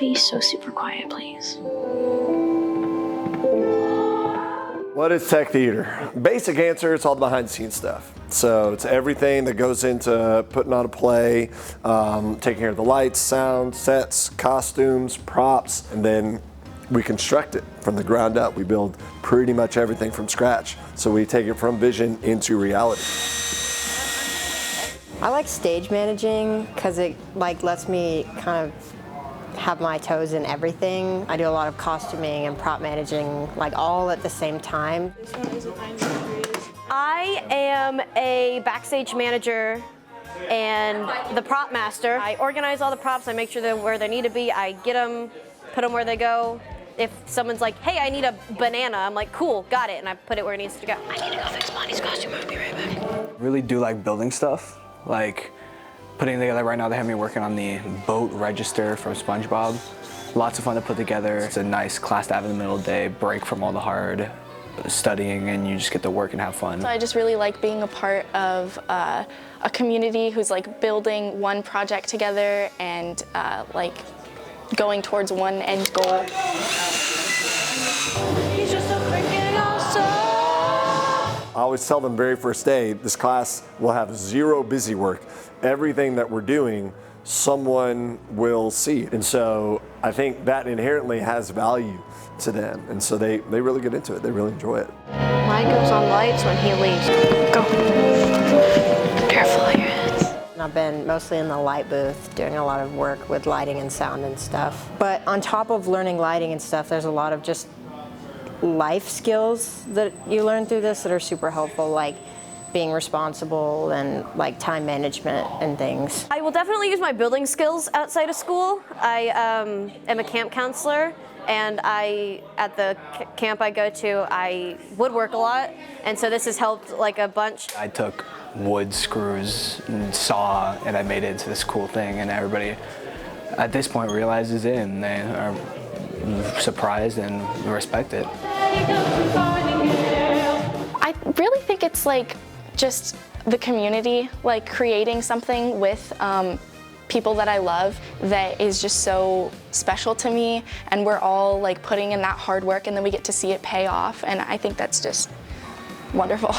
be so super quiet, please? What is tech theater? Basic answer, it's all the behind the scenes stuff. So it's everything that goes into putting on a play, taking care of the lights, sound, sets, costumes, props, and then we construct it from the ground up. We build pretty much everything from scratch. So we take it from vision into reality. I like stage managing because it lets me kind of have my toes in everything. I do a lot of costuming and prop managing all at the same time. I am a backstage manager and the prop master. I organize all the props, I make sure they're where they need to be, I get them, put them where they go. If someone's like, hey, I need a banana, I'm like, cool, got it, and I put it where it needs to go. I need to go fix Bonnie's costume, I'll be right back. Really do like building stuff, like putting together. Right now they have me working on the boat register from SpongeBob. Lots of fun to put together. It's a nice class to have in the middle of the day, break from all the hard studying, and you just get to work and have fun. So I just really like being a part of a community who's building one project together and going towards one end goal. He's just so freaking awesome. I always tell them very first day, this class will have zero busy work. Everything that we're doing, someone will see. And so I think that inherently has value to them. And so they really get into it. They really enjoy it. Mine goes on lights when he leaves. Go. Careful of your heads. I've been mostly in the light booth doing a lot of work with lighting and sound and stuff. But on top of learning lighting and stuff, there's a lot of just life skills that you learn through this that are super helpful, like being responsible and time management and things. I will definitely use my building skills outside of school. I am a camp counselor, and at the camp I go to, I woodwork a lot, and so this has helped a bunch. I took wood screws and saw, and I made it into this cool thing, and everybody at this point realizes it, and they are surprised and respect it. I really think it's just the community, creating something with people that I love that is just so special to me, and we're all putting in that hard work, and then we get to see it pay off, and I think that's just wonderful.